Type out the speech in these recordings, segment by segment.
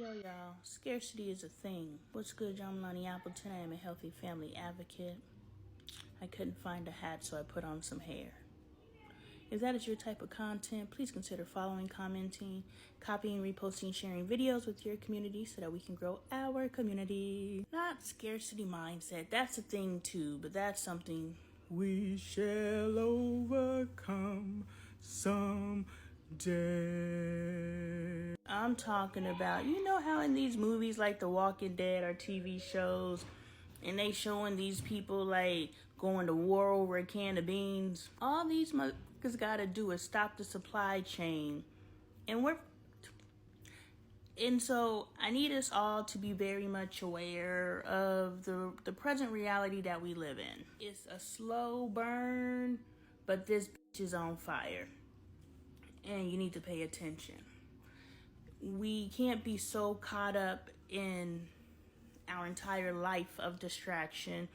Yo, y'all. Scarcity is a thing. What's good, John Lonnie Appleton? I am a healthy family advocate. I couldn't find a hat, so I put on some hair. If that is your type of content, please consider following, commenting, copying, reposting, sharing videos with your community so that we can grow our community. Not scarcity mindset. That's a thing too, but that's something we shall overcome someday. I'm talking about, you know how in these movies like The Walking Dead or TV shows, and they showing these people like going to war over a can of beans? All these motherfuckers gotta do is stop the supply chain. And so I need us all to be very much aware of the present reality that we live in. It's a slow burn, but this bitch is on fire. And you need to pay attention. We can't be so caught up in our entire life of distraction.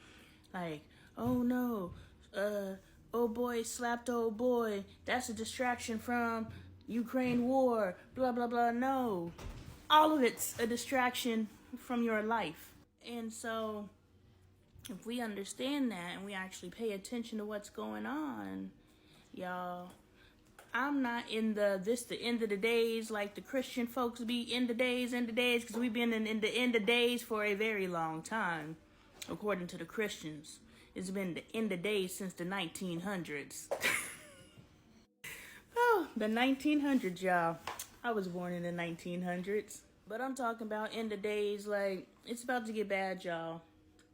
Like, oh no, old boy slapped old boy. That's a distraction from Ukraine war, blah, blah, blah. No, all of it's a distraction from your life. And so if we understand that and we actually pay attention to what's going on, y'all, I'm not in the end of the days like the Christian folks be in the days, because we've been in the end of days for a very long time, according to the Christians. It's been the end of days since the 1900s. Oh, the 1900s, y'all. I was born in the 1900s. But I'm talking about end of days like it's about to get bad, y'all.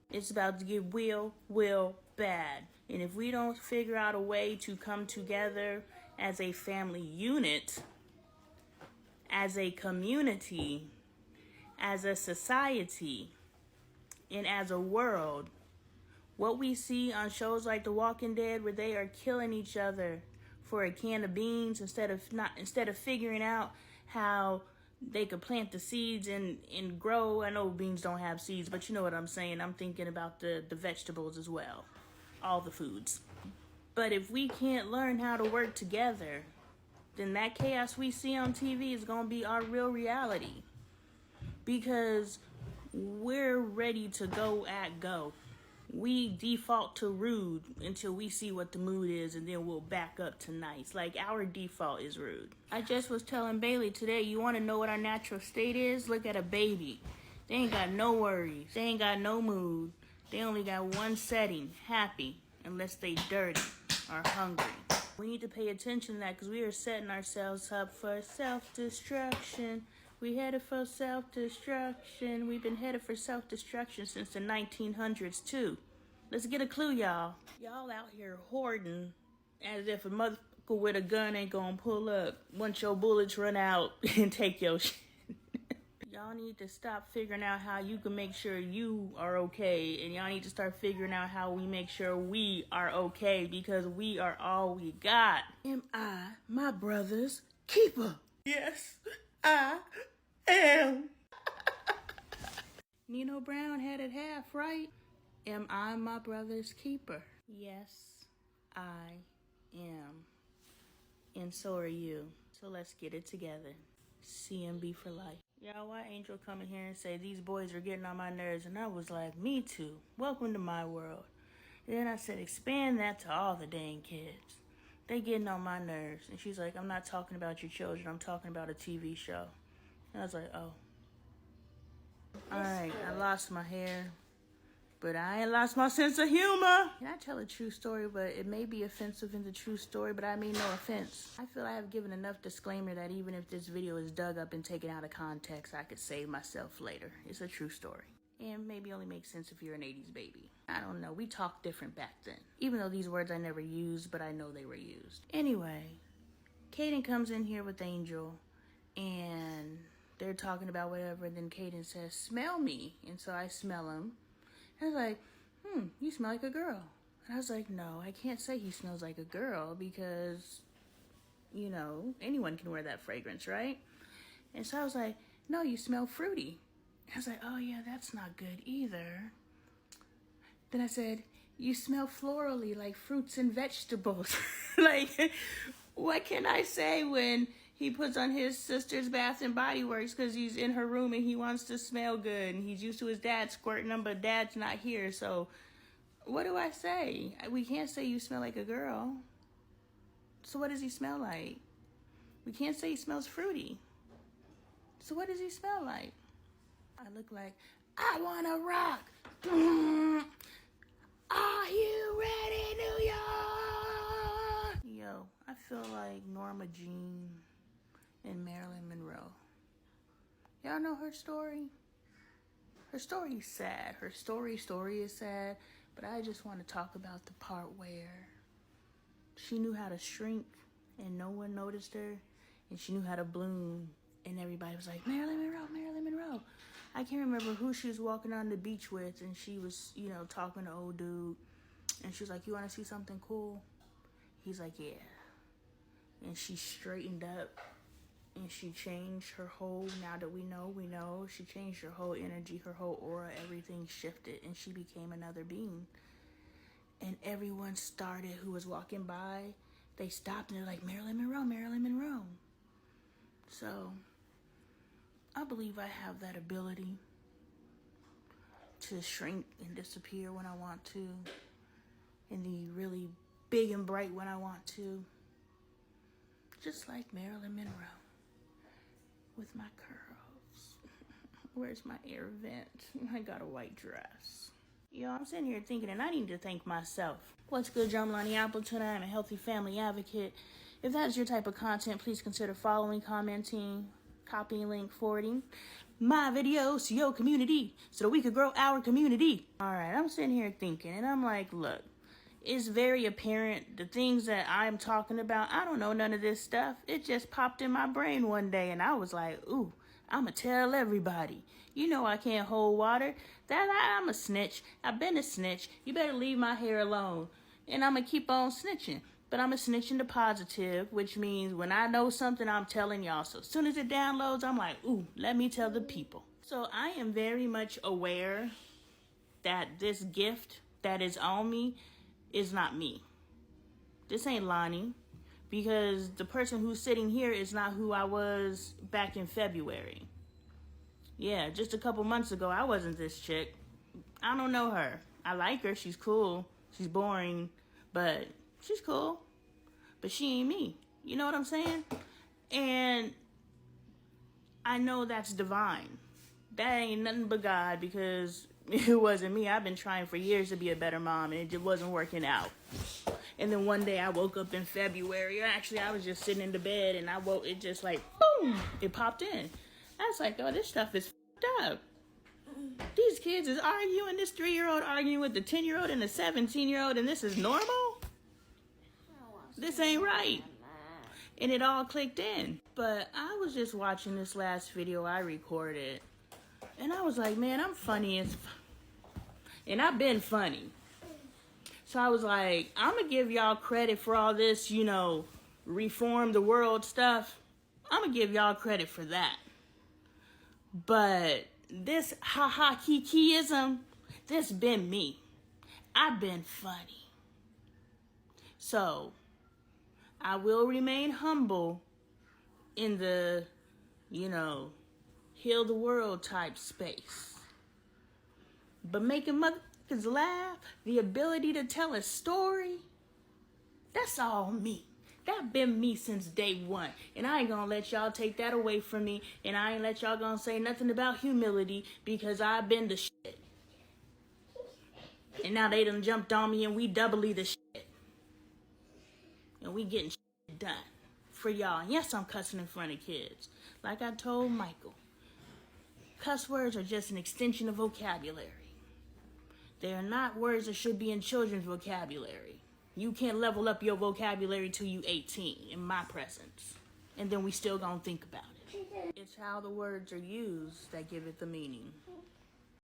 It's about to get real bad. And if we don't figure out a way to come together as a family unit, as a community, as a society, and as a world, what we see on shows like The Walking Dead, where they are killing each other for a can of beans instead of figuring out how they could plant the seeds and grow. I know beans don't have seeds, but you know what I'm saying. I'm thinking about the vegetables as well, all the foods. But if we can't learn how to work together, then that chaos we see on TV is going to be our real reality. Because we're ready to go. We default to rude until we see what the mood is, and then we'll back up to nice. Like, our default is rude. I just was telling Bailey today, you want to know what our natural state is? Look at a baby. They ain't got no worries. They ain't got no mood. They only got one setting, happy, unless they dirty or hungry. We need to pay attention to that because we are setting ourselves up for self-destruction. We headed for self-destruction. We've been headed for self-destruction since the 1900s too. Let's get a clue, y'all. Y'all out here hoarding as if a motherfucker with a gun ain't gonna pull up once your bullets run out and take your shit. Y'all need to stop figuring out how you can make sure you are okay. And y'all need to start figuring out how we make sure we are okay, because we are all we got. Am I my brother's keeper? Yes, I am. Nino Brown had it half right. Am I my brother's keeper? Yes, I am. And so are you. So let's get it together. CMB for life. Y'all, why Angel come in here and say these boys are getting on my nerves? And I was like, me too. Welcome to my world. And then I said, expand that to all the dang kids. They getting on my nerves. And she's like, I'm not talking about your children. I'm talking about a TV show. And I was like, oh. All right, I lost my hair. But I ain't lost my sense of humor. Can I tell a true story? But it may be offensive in the true story, but I mean no offense. I feel I have given enough disclaimer that even if this video is dug up and taken out of context, I could save myself later. It's a true story. And maybe only makes sense if you're an 80s baby. I don't know. We talked different back then. Even though these words I never used, but I know they were used. Anyway, Kaden comes in here with Angel, and they're talking about whatever, and then Kaden says, smell me. And so I smell him. I was like, you smell like a girl. And I was like, no, I can't say he smells like a girl because, you know, anyone can wear that fragrance, right? And so I was like, no, you smell fruity. I was like, oh yeah, that's not good either. Then I said, you smell florally, like fruits and vegetables. Like, what can I say when He puts on his sister's Bath and Body Works because he's in her room and he wants to smell good. And he's used to his dad squirting him, but dad's not here. So what do I say? We can't say you smell like a girl. So what does he smell like? We can't say he smells fruity. So what does he smell like? I look like, I want to rock. Are you ready, New York? Yo, I feel like Norma Jean and Marilyn Monroe. Y'all know her story? Her story is sad. Her story is sad. But I just want to talk about the part where she knew how to shrink and no one noticed her. And she knew how to bloom and everybody was like, Marilyn Monroe, Marilyn Monroe. I can't remember who she was walking on the beach with, and she was, talking to old dude. And she was like, you want to see something cool? He's like, yeah. And she straightened up, and she changed her whole, now that we know, she changed her whole energy, her whole aura, everything shifted, and she became another being. And everyone started, who was walking by, they stopped, and they're like, Marilyn Monroe, Marilyn Monroe. So I believe I have that ability to shrink and disappear when I want to, and be really big and bright when I want to, just like Marilyn Monroe with my curls. Where's my air vent? I got a white dress. Yo, I'm sitting here thinking, and I need to thank myself. What's good, Jamlani Appleton? I'm a healthy family advocate. If that is your type of content, please consider following, commenting, copying, link, forwarding my videos to your community so that we could grow our community. All right, I'm sitting here thinking, and I'm like, look, it's very apparent the things that I'm talking about. I don't know none of this stuff. It just popped in my brain one day, and I was like, ooh, I'ma tell everybody. You know I can't hold water. I'm a snitch. I've been a snitch. You better leave my hair alone. And I'ma keep on snitching. But I'm a snitch in the positive, which means when I know something, I'm telling y'all. So as soon as it downloads, I'm like, ooh, let me tell the people. So I am very much aware that this gift that is on me is not me. This ain't Lonnie, because the person who's sitting here is not who I was back in February. Yeah, just a couple months ago, I wasn't this chick. I don't know her. I like her. She's cool. She's boring, but she's cool. But she ain't me. You know what I'm saying? And I know that's divine. That ain't nothing but God, because it wasn't me. I've been trying for years to be a better mom, and it just wasn't working out. And then one day I woke up in February. Actually, I was just sitting in the bed, and it just like, boom, it popped in. I was like, oh, this stuff is fucked up. These kids is arguing, this 3-year-old arguing with the 10-year-old and the 17-year-old, and this is normal? This ain't right. And it all clicked in. But I was just watching this last video I recorded, and I was like, man, I'm funny as and I've been funny. So I was like, I'm going to give y'all credit for all this, reform the world stuff. I'm going to give y'all credit for that. But this ha-ha kikiism, this been me. I've been funny. So I will remain humble in the, heal the world type space. But making motherfuckers laugh, the ability to tell a story, that's all me. That been me since day one. And I ain't gonna let y'all take that away from me. And I ain't let y'all gonna say nothing about humility, because I've been the shit. And now they done jumped on me, and we doubly the shit. And we getting shit done for y'all. And yes, I'm cussing in front of kids. Like I told Michael, cuss words are just an extension of vocabulary. They are not words that should be in children's vocabulary. You can't level up your vocabulary till you 18 in my presence. And then we still gonna think about it. It's how the words are used that give it the meaning.